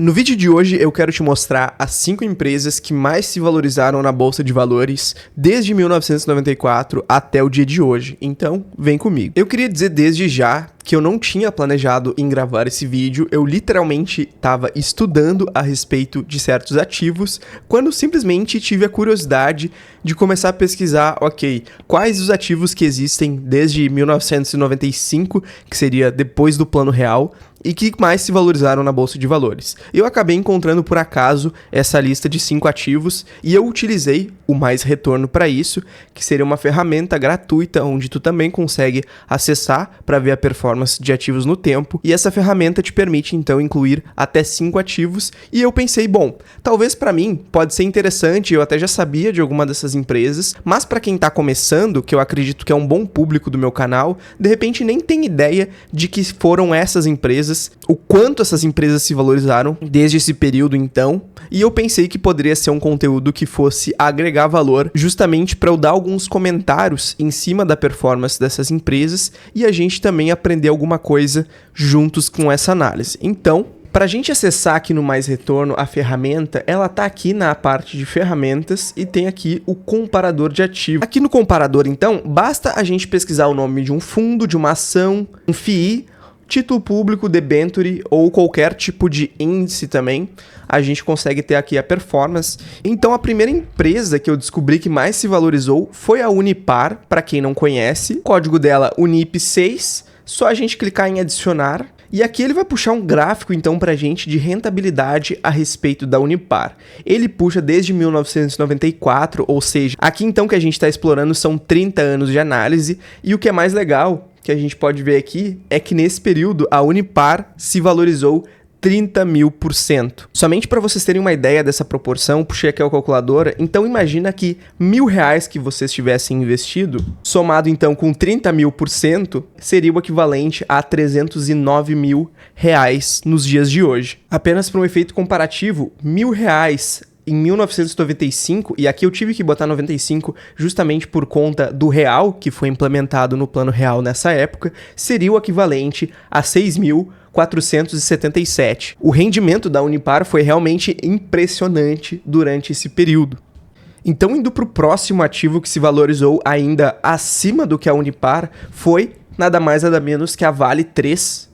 No vídeo de hoje eu quero te mostrar as 5 empresas que mais se valorizaram na Bolsa de Valores desde 1994 até o dia de hoje, então vem comigo. Eu queria dizer desde já que eu não tinha planejado em gravar esse vídeo, eu literalmente estava estudando a respeito de certos ativos, quando simplesmente tive a curiosidade de começar a pesquisar, ok, quais os ativos que existem desde 1995, que seria depois do Plano Real, e que mais se valorizaram na Bolsa de Valores. Eu acabei encontrando por acaso essa lista de 5 ativos e eu utilizei o Mais Retorno para isso, que seria uma ferramenta gratuita onde tu também consegue acessar para ver a performance de ativos no tempo, e essa ferramenta te permite então incluir até 5 ativos, e eu pensei, bom, talvez para mim pode ser interessante, eu até já sabia de alguma dessas empresas, mas para quem está começando, que eu acredito que é um bom público do meu canal, de repente nem tem ideia de que foram essas empresas, o quanto essas empresas se valorizaram desde esse período então, e eu pensei que poderia ser um conteúdo que fosse agregar valor justamente para eu dar alguns comentários em cima da performance dessas empresas e a gente também aprender alguma coisa juntos com essa análise. Então, para a gente acessar aqui no Mais Retorno a ferramenta, ela está aqui na parte de ferramentas e tem aqui o comparador de ativos. Aqui no comparador então, basta a gente pesquisar o nome de um fundo, de uma ação, um FII, título público, debenture ou qualquer tipo de índice também, a gente consegue ter aqui a performance. Então a primeira empresa que eu descobri que mais se valorizou foi a Unipar, para quem não conhece. O código dela UNIP6, só a gente clicar em adicionar. E aqui ele vai puxar um gráfico então pra gente de rentabilidade a respeito da Unipar. Ele puxa desde 1994, ou seja, aqui então que a gente está explorando são 30 anos de análise, e o que é mais legal que a gente pode ver aqui é que nesse período a Unipar se valorizou 30.000%. Somente para vocês terem uma ideia dessa proporção, puxei aqui a calculadora, então imagina que R$1.000 que vocês tivessem investido, somado então com 30.000%, seria o equivalente a R$309.000 nos dias de hoje. Apenas para um efeito comparativo, R$1.000 em 1995, e aqui eu tive que botar 95 justamente por conta do real, que foi implementado no Plano Real nessa época, seria o equivalente a 6.477. O rendimento da Unipar foi realmente impressionante durante esse período. Então, indo para o próximo ativo que se valorizou ainda acima do que a Unipar, foi nada mais nada menos que a Vale 3.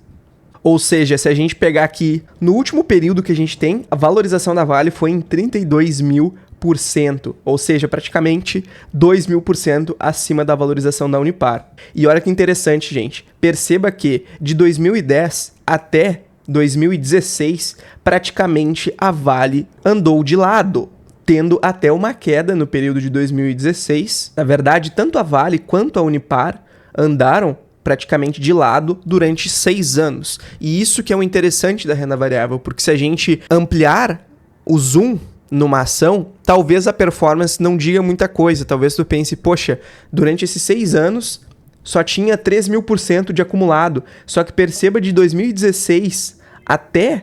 Ou seja, se a gente pegar aqui no último período que a gente tem, a valorização da Vale foi em 32.000%, ou seja, praticamente 2.000% acima da valorização da Unipar. E olha que interessante, gente, perceba que de 2010 até 2016, praticamente a Vale andou de lado, tendo até uma queda no período de 2016. Na verdade, tanto a Vale quanto a Unipar andaram praticamente de lado durante 6 anos. E isso que é o interessante da renda variável, porque se a gente ampliar o zoom numa ação, talvez a performance não diga muita coisa. Talvez tu pense, poxa, durante esses 6 anos só tinha 3.000% de acumulado. Só que perceba, de 2016 até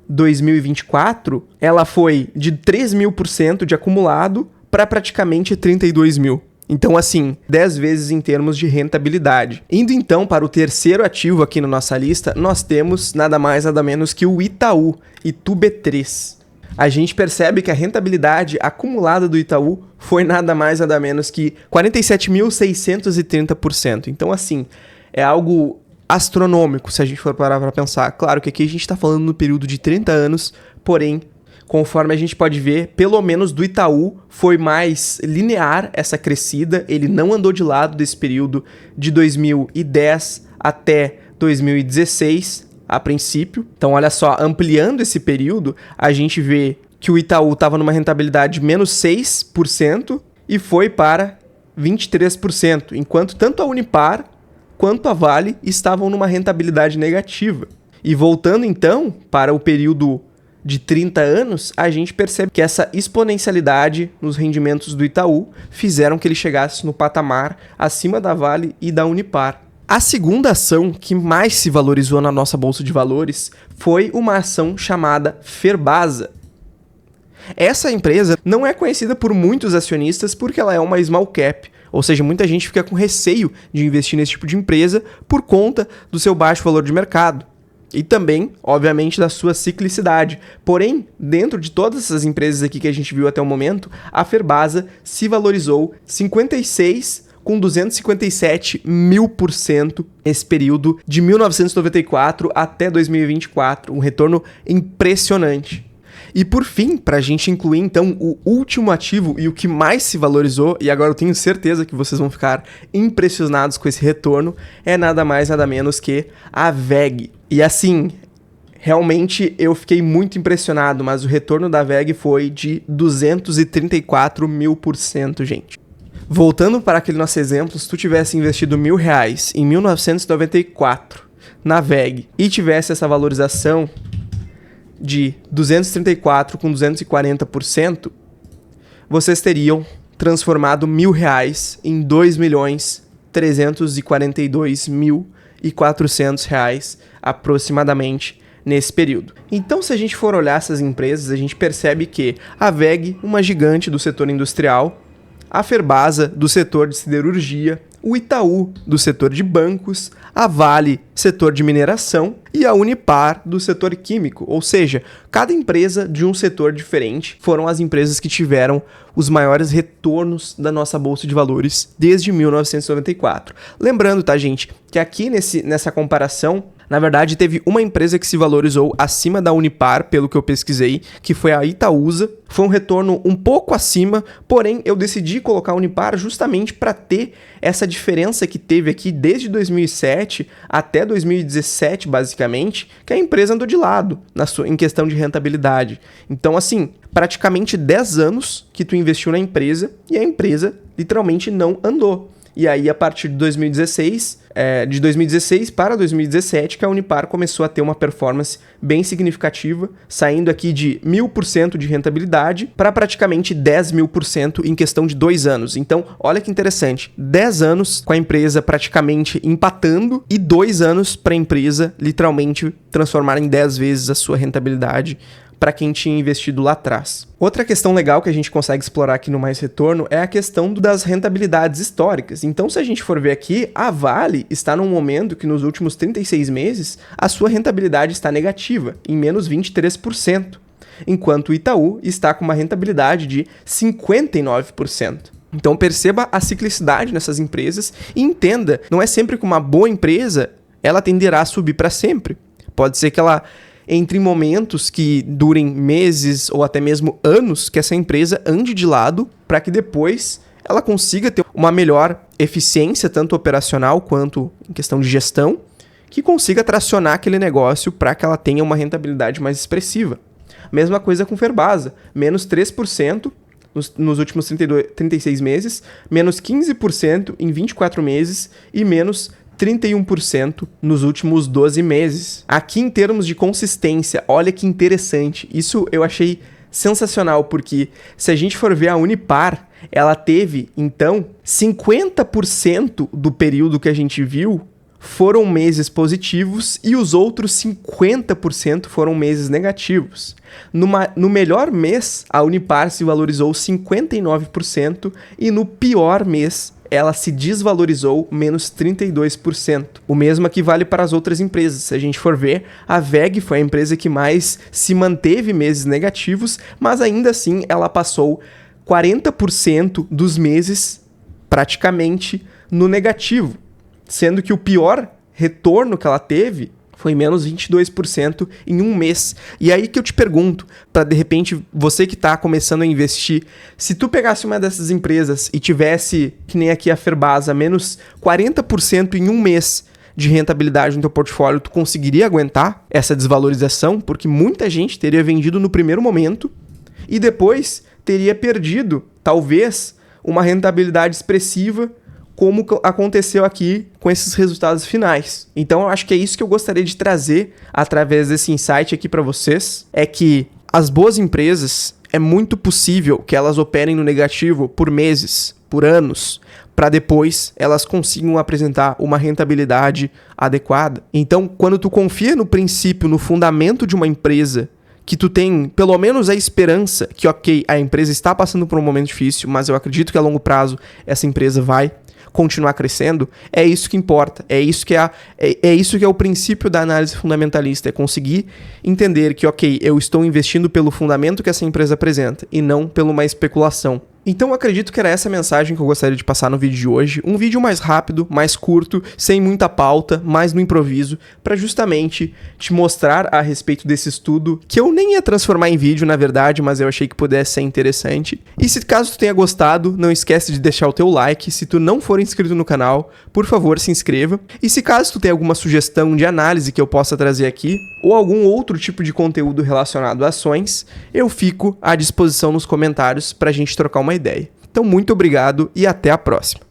2024, ela foi de 3.000% de acumulado para praticamente 32.000. Então, assim, 10 vezes em termos de rentabilidade. Indo então para o terceiro ativo aqui na nossa lista, nós temos nada mais nada menos que o Itaú, ITUB3. A gente percebe que a rentabilidade acumulada do Itaú foi nada mais nada menos que 47.630%. Então, assim, é algo astronômico se a gente for parar para pensar. Claro que aqui a gente está falando no período de 30 anos, porém, conforme a gente pode ver, pelo menos do Itaú foi mais linear essa crescida, ele não andou de lado desse período de 2010 até 2016, a princípio. Então, olha só, ampliando esse período, a gente vê que o Itaú estava numa rentabilidade de menos 6% e foi para 23%, enquanto tanto a Unipar quanto a Vale estavam numa rentabilidade negativa. E voltando então para o período de 30 anos, a gente percebe que essa exponencialidade nos rendimentos do Itaú fizeram que ele chegasse no patamar acima da Vale e da Unipar. A segunda ação que mais se valorizou na nossa Bolsa de Valores foi uma ação chamada Ferbasa. Essa empresa não é conhecida por muitos acionistas porque ela é uma small cap, ou seja, muita gente fica com receio de investir nesse tipo de empresa por conta do seu baixo valor de mercado. e também, obviamente, da sua ciclicidade. Porém, dentro de todas essas empresas aqui que a gente viu até o momento, a Ferbasa se valorizou 56,257 mil% esse período de 1994 até 2024, um retorno impressionante. E por fim, para a gente incluir então o último ativo e o que mais se valorizou, e agora eu tenho certeza que vocês vão ficar impressionados com esse retorno, é nada mais nada menos que a VEG. E assim, realmente eu fiquei muito impressionado, mas o retorno da VEG foi de 234 mil%, gente. Voltando para aquele nosso exemplo, se tu tivesse investido R$1.000 em 1994 na VEG e tivesse essa valorização de 234 com 240%, vocês teriam transformado R$1.000 em R$2.342.400 aproximadamente nesse período. Então, se a gente for olhar essas empresas, a gente percebe que a VEG, uma gigante do setor industrial, a Ferbasa, do setor de siderurgia, o Itaú, do setor de bancos, a Vale, setor de mineração, e a Unipar, do setor químico. Ou seja, cada empresa de um setor diferente foram as empresas que tiveram os maiores retornos da nossa Bolsa de Valores desde 1994. Lembrando, tá, gente, que aqui nessa comparação, na verdade, teve uma empresa que se valorizou acima da Unipar, pelo que eu pesquisei, que foi a Itaúsa. Foi um retorno um pouco acima, porém eu decidi colocar a Unipar justamente para ter essa diferença que teve aqui desde 2007 até 2017, basicamente, que a empresa andou de lado em questão de rentabilidade. Então, assim, praticamente 10 anos que tu investiu na empresa e a empresa literalmente não andou. E aí, a partir de 2016 para 2017, que a Unipar começou a ter uma performance bem significativa, saindo aqui de 1.000% de rentabilidade para praticamente 10.000% em questão de 2 anos. Então, olha que interessante, 10 anos com a empresa praticamente empatando e 2 anos para a empresa literalmente transformar em 10 vezes a sua rentabilidade para quem tinha investido lá atrás. Outra questão legal que a gente consegue explorar aqui no Mais Retorno é a questão das rentabilidades históricas. Então, se a gente for ver aqui, a Vale está num momento que nos últimos 36 meses a sua rentabilidade está negativa, em menos 23%, enquanto o Itaú está com uma rentabilidade de 59%. Então, perceba a ciclicidade nessas empresas e entenda, não é sempre que uma boa empresa ela tenderá a subir para sempre. Pode ser que ela entre momentos que durem meses ou até mesmo anos, que essa empresa ande de lado para que depois ela consiga ter uma melhor eficiência, tanto operacional quanto em questão de gestão, que consiga tracionar aquele negócio para que ela tenha uma rentabilidade mais expressiva. Mesma coisa com Ferbasa, menos 3% nos últimos 36 meses, menos 15% em 24 meses e menos 31% nos últimos 12 meses. Aqui, em termos de consistência, olha que interessante. Isso eu achei sensacional, porque se a gente for ver a Unipar, ela teve, então, 50% do período que a gente viu foram meses positivos e os outros 50% foram meses negativos. No melhor mês, a Unipar se valorizou 59% e no pior mês, ela se desvalorizou menos 32%. O mesmo aqui vale para as outras empresas. Se a gente for ver, a VEG foi a empresa que mais se manteve meses negativos, mas ainda assim ela passou 40% dos meses praticamente no negativo, sendo que o pior retorno que ela teve foi menos 22% em um mês. E aí que eu te pergunto, para de repente você que está começando a investir, se tu pegasse uma dessas empresas e tivesse, que nem aqui a Ferbasa, menos 40% em um mês de rentabilidade no teu portfólio, tu conseguiria aguentar essa desvalorização? Porque muita gente teria vendido no primeiro momento e depois teria perdido, talvez, uma rentabilidade expressiva, como aconteceu aqui com esses resultados finais. Então, eu acho que é isso que eu gostaria de trazer através desse insight aqui para vocês, é que as boas empresas, é muito possível que elas operem no negativo por meses, por anos, para depois elas consigam apresentar uma rentabilidade adequada. Então, quando tu confia no princípio, no fundamento de uma empresa, que tu tem pelo menos a esperança que, ok, a empresa está passando por um momento difícil, mas eu acredito que a longo prazo essa empresa vai continuar crescendo, é isso que importa, é isso que é o princípio da análise fundamentalista, é conseguir entender que, ok, eu estou investindo pelo fundamento que essa empresa apresenta e não pela uma especulação. Então eu acredito que era essa a mensagem que eu gostaria de passar no vídeo de hoje, um vídeo mais rápido, mais curto, sem muita pauta, mais no improviso, para justamente te mostrar a respeito desse estudo, que eu nem ia transformar em vídeo na verdade, mas eu achei que pudesse ser interessante. E se caso tu tenha gostado, não esquece de deixar o teu like, se tu não for inscrito no canal, por favor se inscreva. E se caso tu tenha alguma sugestão de análise que eu possa trazer aqui, ou algum outro tipo de conteúdo relacionado a ações, eu fico à disposição nos comentários para a gente trocar uma ideia. Então, muito obrigado e até a próxima.